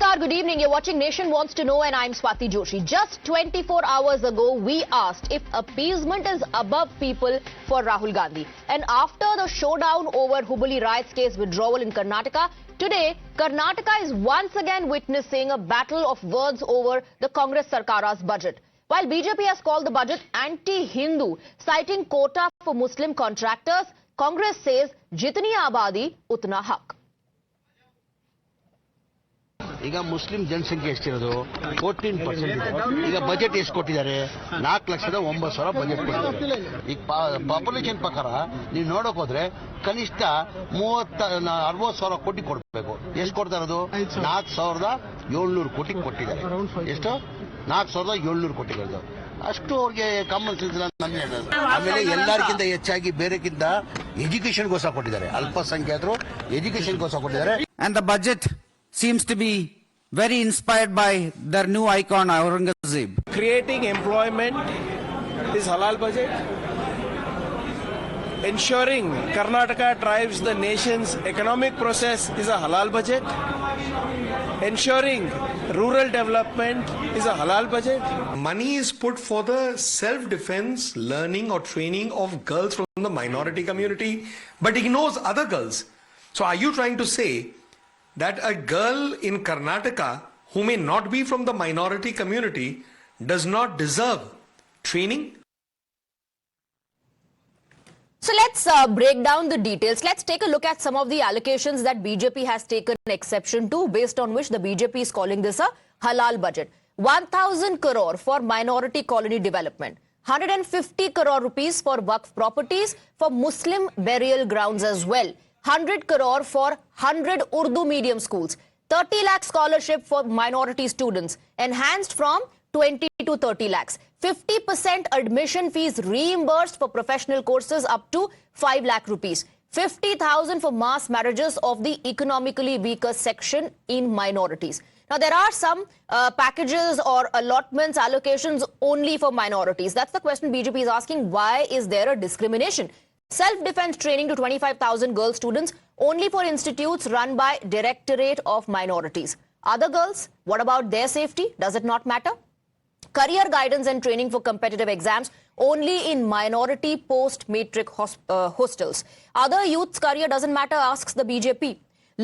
Namaskar, good evening. You're watching Nation Wants to Know and I'm Swati Joshi. Just 24 hours ago, we asked if appeasement is above people for Rahul Gandhi. And after the showdown over Hubballi riots case withdrawal in Karnataka, today, Karnataka is once again witnessing a battle of words over the Congress Sarkar's budget. While BJP has called the budget anti-Hindu, citing quota for Muslim contractors, Congress says Jitni Abadi, Utna Haq. ಈಗ Muslim ಜನಸಂಖ್ಯೆ ಎಷ್ಟಿರೋದು 14% ಇದೆ. ಈಗ budget ಎಷ್ಟು ಕೊಟ್ಟಿದ್ದಾರೆ? 4,09,000 budget ಕೊಟ್ಟಿದ್ದಾರೆ. ಈಗ population ಪ್ರಕಾರ ನೀವು ನೋಡೋಕೆ ಹೋದ್ರೆ ಕನಿಷ್ಠ 60,000 ಕೋಟಿ ಕೊಡಬೇಕು. ಎಷ್ಟು ಕೊಡ್ತಾ ಇರೋದು? 4,700 ಕೋಟಿ ಕೊಟ್ಟಿದ್ದಾರೆ. ಎಷ್ಟು? 4,700 ಕೋಟಿ ಇರೋದು. ಅಷ್ಟು ಅವ್ರಿಗೆ ಕಾಮನ್ ಸೆನ್ಸ್ ಆಮೇಲೆ ಎಲ್ಲರಿಗಿಂತ ಹೆಚ್ಚಾಗಿ ಬೇರೆಕ್ಕಿಂತ ಎಜುಕೇಶನ್ಗೋಸ್ಕರ ಕೊಟ್ಟಿದ್ದಾರೆ. ಅಲ್ಪಸಂಖ್ಯಾತರು ಎಜುಕೇಶನ್ಗೋಸ್ಕರ ಕೊಟ್ಟಿದ್ದಾರೆ. And the budget seems to be very inspired by their new icon Aurangzeb. Creating employment is Halal Budget. Ensuring Karnataka drives the nation's economic process is a Halal Budget. Ensuring rural development is a Halal Budget. Money is put for the self-defense, learning or training of girls from the minority community, but ignores other girls. So are you trying to say that a girl in Karnataka who may not be from the minority community does not deserve training? So let's break down the details. Let's take a look at some of the allocations that BJP has taken exception to, based on which the BJP is calling this a halal budget. 1,000 crore for minority colony development. 150 crore rupees for Waqf properties for Muslim burial grounds as well. 100 crore for 100 Urdu medium schools. 30 lakh scholarship for minority students, enhanced from 20 to 30 lakhs. 50% admission fees reimbursed for professional courses up to 5 lakh rupees. 50,000 for mass marriages of the economically weaker section in minorities. Now, there are some packages or allotments, allocations only for minorities. That's the question BJP is asking. Why is there a discrimination? Self-defense training to 25,000 girl students only for institutes run by Directorate of Minorities. Other girls, what about their safety? Does it not matter? Career guidance and training for competitive exams only in minority post-matric hostels. Other youth's career doesn't matter, asks the BJP.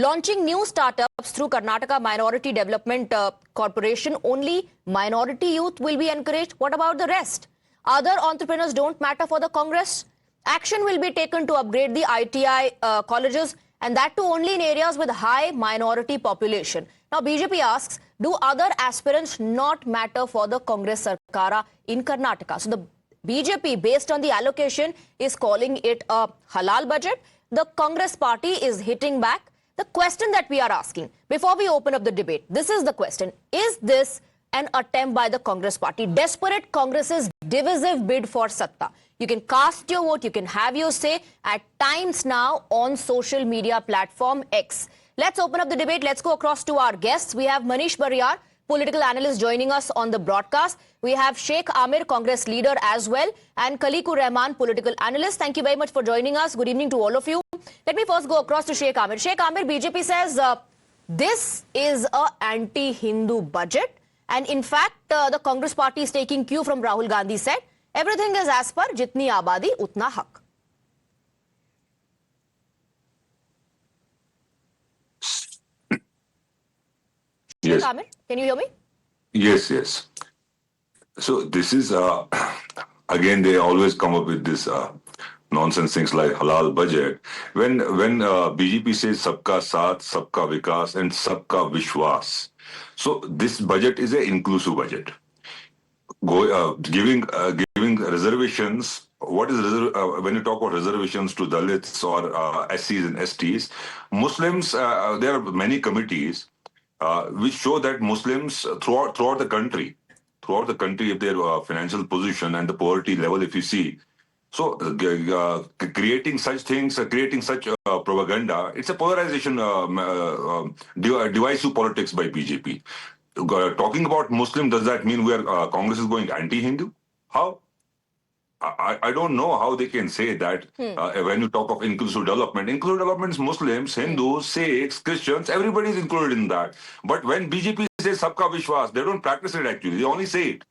Launching new startups through Karnataka Minority Development Corporation, only minority youth will be encouraged. What about the rest? Other entrepreneurs don't matter for the Congress. Action will be taken to upgrade the ITI colleges, and that too only in areas with high minority population. Now, BJP asks, do other aspirants not matter for the Congress Sarkara in Karnataka? So, the BJP, based on the allocation, is calling it a halal budget. The Congress party is hitting back. The question that we are asking, before we open up the debate, this is the question. Is this an attempt by the Congress party, desperate Congress's divisive bid for Satta? You can cast your vote, you can have your say at times now on social media platform X. Let's open up the debate. Let's go across to our guests. We have Manish Bariyar, political analyst, joining us on the broadcast. We have Sheikh Amir, Congress leader as well, and Khaliqur Rahman, political analyst. Thank you very much for joining us. Good evening to all of you. Let me first go across to Sheikh Amir. Sheikh Amir, BJP says this is a anti-Hindu budget. And in fact, the Congress party is taking cue from Rahul Gandhi said, everything is as per Jitni Abadi, Utna Haq. Yes. Amir, can you hear me? Yes, yes. So this is, again, they always come up with this nonsense things like halal budget. When BJP says sabka saath, sabka vikas and sabka vishwas. So this budget is an inclusive budget. Giving reservations. What is when you talk about reservations to Dalits or SCs and STs, Muslims? There are many committees which show that Muslims throughout the country, if their financial position and the poverty level, if you see, so creating such things, creating such propaganda, it's a polarization, divisive politics by BJP. Talking about Muslim, does that mean Congress is going anti-Hindu? How? I don't know how they can say that when you talk of inclusive development. Inclusive development is Muslims, Hindus, Sikhs, Christians, everybody is included in that. But when BJP says Sabka Vishwas, they don't practice it actually. They only say it.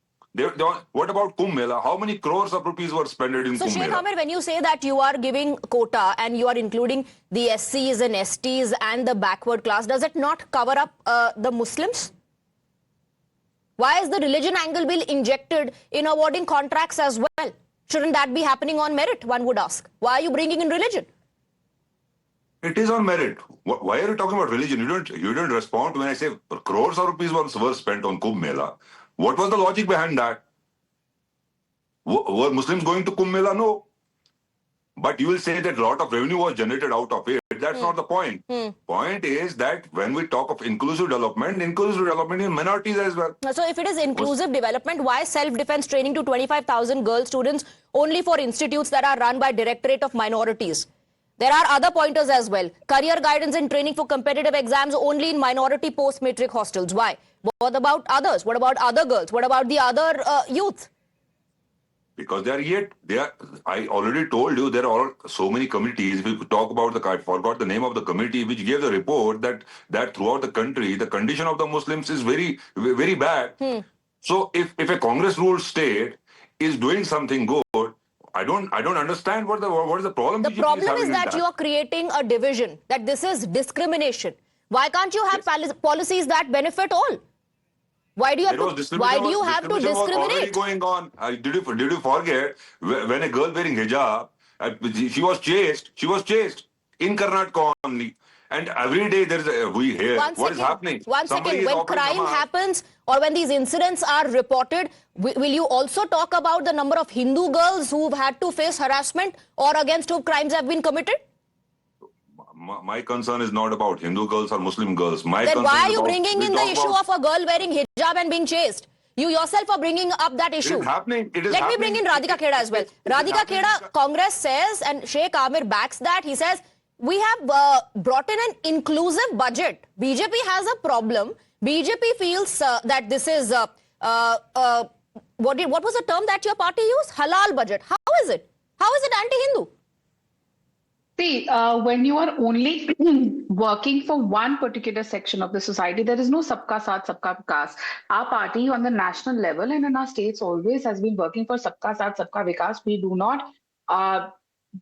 What about Kumbh Mela? How many crores of rupees were spent in So Kumbh Sheikh Mela? Amir, when you say that you are giving quota and you are including the SCs and STs and the backward class, does it not cover up the Muslims? Why is the religion angle bill injected in awarding contracts as well? Shouldn't that be happening on merit, one would ask? Why are you bringing in religion? It is on merit. Why are you talking about religion? You don't respond when I say crores of rupees were spent on Kumbh Mela. What was the logic behind that? Were Muslims going to Kumbh Mela? No. But you will say that a lot of revenue was generated out of it. That's not the point. Point is that when we talk of inclusive development is minorities as well. So if it is inclusive development, why self-defense training to 25,000 girl students only for institutes that are run by Directorate of Minorities? There are other pointers as well. Career guidance and training for competitive exams only in minority post-matric hostels. Why? What about others? What about other girls? What about the other youth? Because I already told you there are so many committees. If we talk about I forgot the name of the committee which gave the report that throughout the country, the condition of the Muslims is very, very bad. So if a Congress ruled state is doing something good, I don't understand what is the problem. The problem is that you are creating a division, that this is discrimination. Why can't you have policies that benefit all? Why do you have to discriminate? Going on. Did you forget when a girl wearing hijab, she was chased in Karnataka only. And every day we hear what is happening. One second, when crime happens or when these incidents are reported, will you also talk about the number of Hindu girls who've had to face harassment or against whom crimes have been committed? My concern is not about Hindu girls or Muslim girls. Then why are you bringing in the issue of a girl wearing hijab and being chased? You yourself are bringing up that issue. It is happening. Let me bring in Radhika Kheda as well. Radhika Kheda, Congress says, and Sheikh Amir backs that. He says, we have brought in an inclusive budget. BJP has a problem. BJP feels that this is, what was the term that your party used? Halal budget. How is it? How is it anti-Hindu? See, when you are only working for one particular section of the society, there is no sabka saath, sabka vikas. Our party on the national level and in our states always has been working for sabka saath, sabka vikas. We do not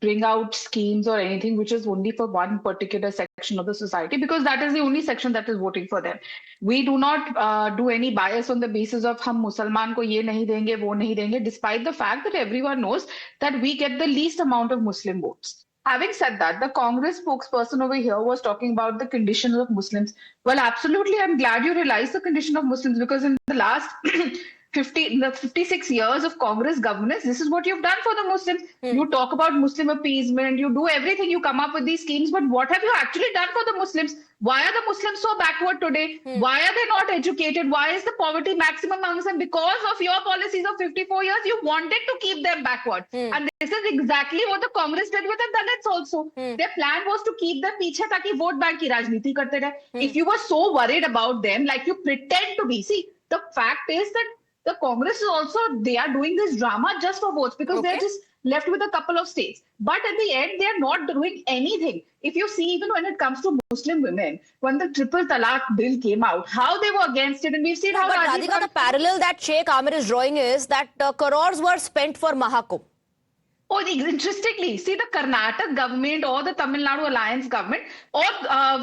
bring out schemes or anything which is only for one particular section of the society, because that is the only section that is voting for them. We do not do any bias on the basis of hum Musalman ko ye nahi denge, wo nahi denge, despite the fact that everyone knows that we get the least amount of Muslim votes. Having said that, the Congress spokesperson over here was talking about the conditions of Muslims. Well, absolutely, I'm glad you realize the condition of Muslims, because in the last 56 years of Congress governance, this is what you've done for the Muslims. You talk about Muslim appeasement, you do everything, you come up with these schemes, but what have you actually done for the Muslims? Why are the Muslims so backward today? Why are they not educated? Why is the poverty maximum amongst them? Because of your policies of 54 years, you wanted to keep them backward. And this is exactly what the Congress did with the Dalits also. Their plan was to keep them piche taki vote bank ki rajniti karte rahe. If you were so worried about them, like you pretend to be, see, the fact is that the Congress is also, they are doing this drama just for votes, because they're just left with a couple of states. But at the end, they're not doing anything. If you see, even when it comes to Muslim women, when the triple talaq bill came out, how they were against it, and we've seen how... But Radhika, the parallel that Sheikh Amir is drawing is that crores were spent for Mahakumbh. Oh, interestingly, see the Karnataka government or the Tamil Nadu Alliance government, or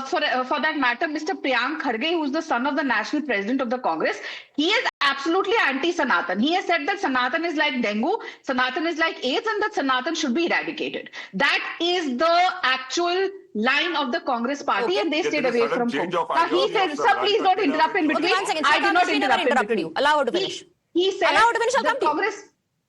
for that matter, Mr. Priyank Kharge, who's the son of the national president of the Congress, he is absolutely anti-Sanatan. He has said that Sanatan is like dengue, Sanatan is like AIDS, and that Sanatan should be eradicated. That is the actual line of the Congress party, and they stayed away from home. Now he said, sir, please don't interrupt in between. Okay, 1 second. I did not interrupt you. Allow her to finish. He said Allow her to finish, I'll come to you.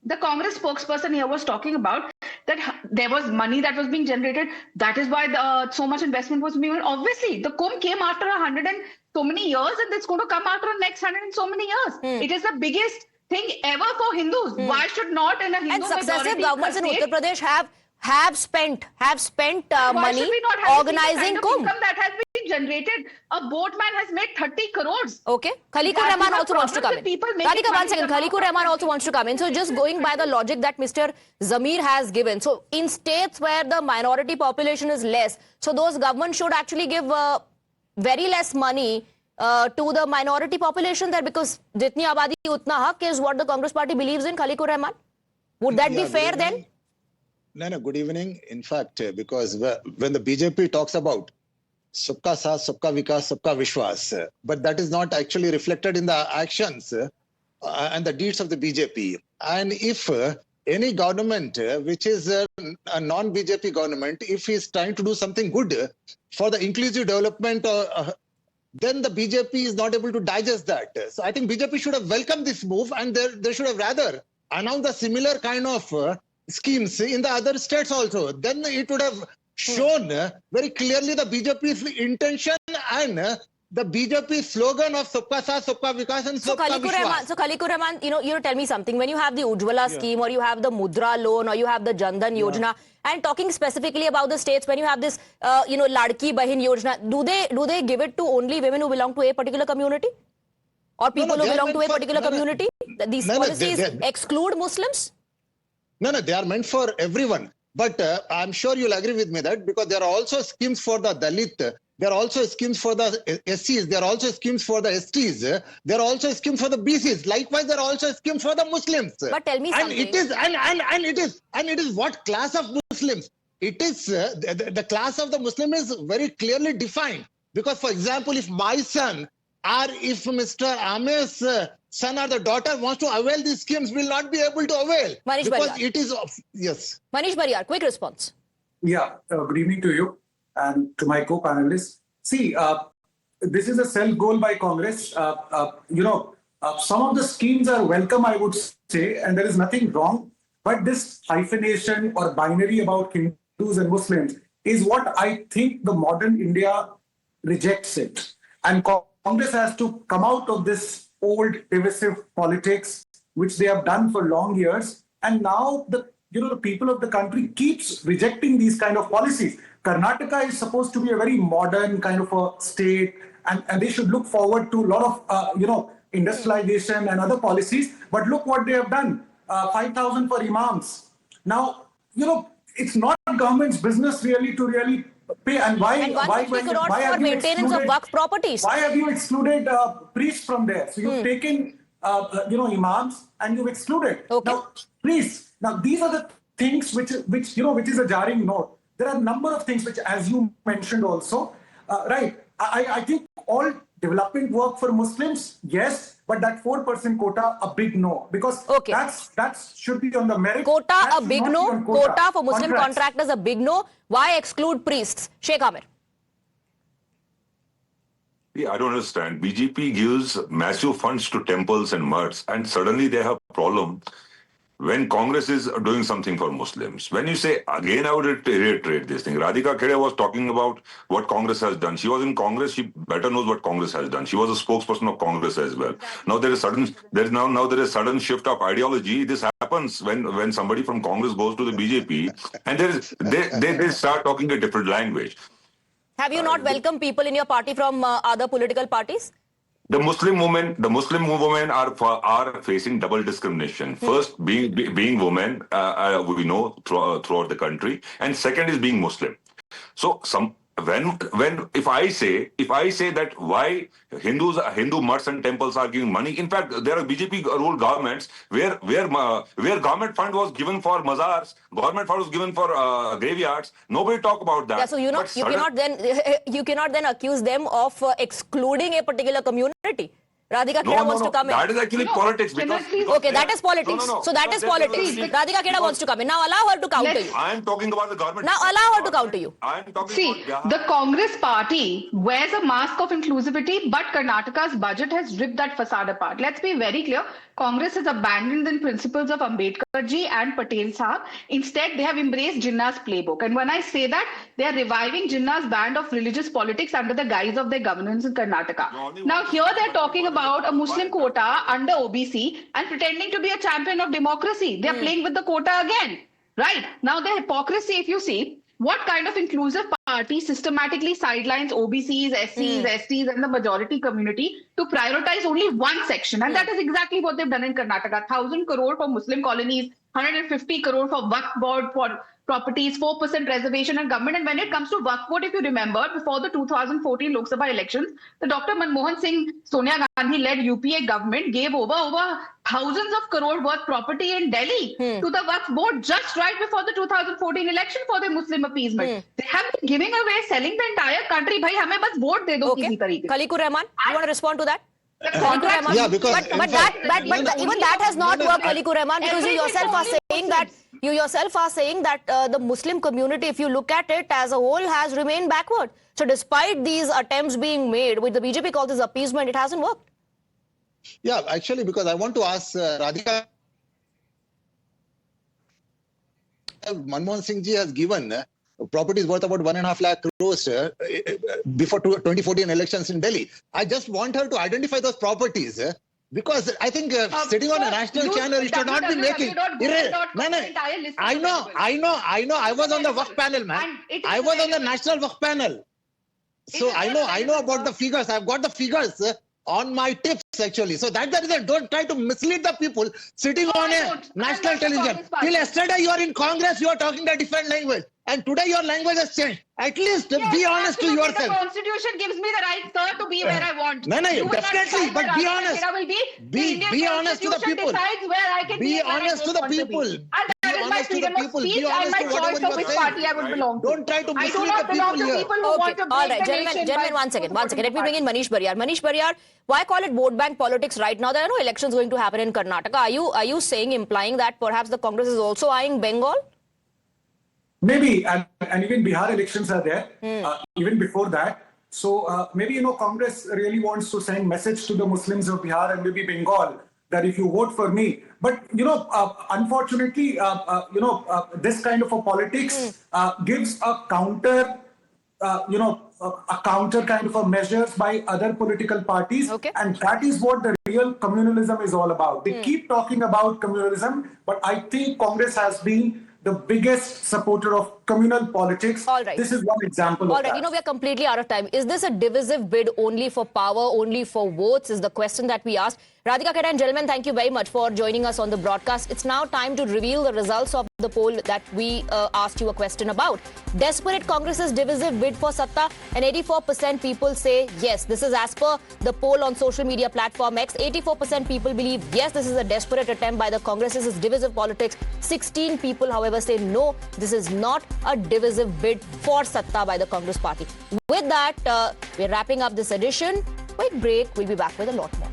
The Congress spokesperson here was talking about that there was money that was being generated. That is why so much investment was being made. Obviously, the Kumbh came after 100 and so many years, and it's going to come after the next 100 and so many years. It is the biggest thing ever for Hindus. Why should not in a Hindu And successive governments in Uttar Pradesh have have spent Why money should we not have organizing the kind of Kumbh. income that has been generated? A boatman has made 30 crores. Okay. Khaliqur Yeah, Rahman you have also wants to come problems in. with people making Radhika, one money second. in the Khaliqur Rahman also wants to come in. So just going by the logic that Mr. Zamir has given. So in states where the minority population is less, so those governments should actually give very less money to the minority population there, because Jitni Abadi, Utna Haq is what the Congress party believes in. Khaliqur Rahman, would that be fair then? No, good evening. In fact, because when the BJP talks about Sabka Saath, Sabka Vikas, Sabka Vishwas, but that is not actually reflected in the actions and the deeds of the BJP. And if any government, which is a non-BJP government, if is trying to do something good for the inclusive development, then the BJP is not able to digest that. So I think BJP should have welcomed this move, and they should have rather announced a similar kind of schemes in the other states also. Then it would have shown very clearly the BJP's intention and the BJP slogan of Sabka Saath, Sabka Vikas and So Sabka Khaliqur Rahman, you tell me something. When you have the Ujjwala scheme, or you have the Mudra loan, or you have the Jan Dhan Yojana, and talking specifically about the states, when you have this, Ladki Bahin Yojana, do they give it to only women who belong to a particular community, or people who belong to a particular community? These policies exclude Muslims. No, they are meant for everyone. But I'm sure you'll agree with me that because there are also schemes for the Dalit, there are also schemes for the SCs, there are also schemes for the STs, there are also schemes for the BCs. Likewise, there are also schemes for the Muslims. But tell me something. And it is what class of Muslims? It is the class of the Muslim is very clearly defined. Because, for example, if my son or if Mr. Amir's son or the daughter wants to avail these schemes, will not be able to avail. Manish because Bariyar. it is, yes. Manish Bariyar, quick response. Yeah, good evening to you and to my co-panelists. See, this is a self-goal by Congress. Some of the schemes are welcome, I would say, and there is nothing wrong. But this hyphenation or binary about Hindus and Muslims is what I think the modern India rejects it. And Congress has to come out of this old divisive politics, which they have done for long years. And now the people of the country keeps rejecting these kind of policies. Karnataka is supposed to be a very modern kind of a state, and they should look forward to a lot of, industrialization and other policies. But look what they have done, 5,000 for imams. Now, it's not government's business really to really pay. And why 150 crores for maintenance of Waqf properties. Why have you excluded priests from there? So you've taken, imams and you've excluded. Okay. Now, priests. Now, these are the things which is a jarring note. There are a number of things which, as you mentioned also, right? I think all development work for Muslims, yes, but that 4% quota, a big no, because that should be on the merit. Quota, a big no. Quota for Muslim contractors, a big no. Why exclude priests? Sheikh Amir. Yeah, I don't understand. BJP gives massive funds to temples and mosques, and suddenly they have a problem when Congress is doing something for Muslims. When you say, again, I would reiterate this thing. Radhika Khede was talking about what Congress has done. She was in Congress. She better knows what Congress has done. She was a spokesperson of Congress as well. Now there is sudden shift of ideology. This happens when somebody from Congress goes to the BJP, and they start talking a different language. Have you not welcomed people in your party from other political parties? The Muslim women are facing double discrimination. First, being women, we know throughout the country, and second is being Muslim. So if I say that why Hindu mosques and temples are giving money, in fact there are BJP ruled governments where government fund was given for mazars, government fund was given for graveyards. Nobody talk about that. Yeah, so you cannot then accuse them of excluding a particular community. Radhika Kheda wants to come in. That is actually politics. Okay, that is politics. So that is politics. Radhika Kheda wants to come in. Now allow her to counter you. I am talking about the government. Now allow her to counter you. The Congress party wears a mask of inclusivity, but Karnataka's budget has ripped that facade apart. Let's be very clear. Congress has abandoned the principles of Ambedkar ji and Patel Sahab. Instead, they have embraced Jinnah's playbook. And when I say that, they are reviving Jinnah's band of religious politics under the guise of their governance in Karnataka. Now, here they're talking about a Muslim quota under OBC and pretending to be a champion of democracy. They're playing with the quota again. Right. Now, the hypocrisy, if you see, what kind of inclusive party systematically sidelines OBCs, SCs, STs, and the majority community to prioritize only one section? And that is exactly what they've done in Karnataka. 1,000 crore for Muslim colonies, 150 crore for Waqf board for properties, 4% reservation and government. And when it comes to Waqf board, if you remember, before the 2014 Lok Sabha elections, the Dr. Manmohan Singh, Sonia Gandhi-led UPA government gave over thousands of crore worth property in Delhi to the Waqf board just right before the 2014 election for the Muslim appeasement. They have been giving away, selling the entire country. Bhai, hame bas vote de do kisi tarike. Khaliqur Rahman, you want to respond to that? Yeah, because but even that has not worked, Khaliqur Rahman, because you yourself are saying that the Muslim community, if you look at it as a whole, has remained backward. So despite these attempts being made, which the BJP calls as appeasement, it hasn't worked. yeah, actually, because I want to ask Radhika. Manmohan Singh ji has given properties worth about 1.5 lakh crores before 2014 elections in Delhi. I just want her to identify those properties because I think sitting on a national channel, it should not be making. I know. I was on the Waqf panel, man. I was on the national Waqf panel. So I know about the figures. I've got the figures on my tips actually. So that's the reason. Don't try to mislead the people sitting on a national television. Till yesterday you are in Congress, you are talking a different language. And today your language has changed. At least be honest to yourself. The Constitution gives me the right, sir, to be where I want. No, definitely. But be honest. Be honest to the people. Be honest to the people. Be honest to the people. Be honest to whatever you are saying. Don't try to mislead the people here. Okay, all right, gentlemen, one second. Let me bring in Manish Bariyar. Manish Bariyar, why call it vote bank politics right now? There are no elections going to happen in Karnataka. Are you saying, implying that perhaps the Congress is also eyeing Bengal? Maybe, and even Bihar elections are there, even before that. So maybe, Congress really wants to send message to the Muslims of Bihar and maybe Bengal that if you vote for me. But, unfortunately, this kind of a politics gives a counter, a counter kind of a measures by other political parties. Okay. And that is what the real communalism is all about. They keep talking about communalism, but I think Congress has been the biggest supporter of communal politics. All right. This is one example of that. We are completely out of time. Is this a divisive bid only for power, only for votes, is the question that we asked. Radhika Khera and gentlemen, thank you very much for joining us on the broadcast. It's now time to reveal the results of the poll that we asked you a question about. Desperate Congress's divisive bid for Satta, and 84% people say yes. This is as per the poll on social media platform X. 84% people believe yes, this is a desperate attempt by the Congress. This is divisive politics. 16 people, however, say no, this is not a divisive bid for Satta by the Congress party. With that, we're wrapping up this edition. Quick break. We'll be back with a lot more.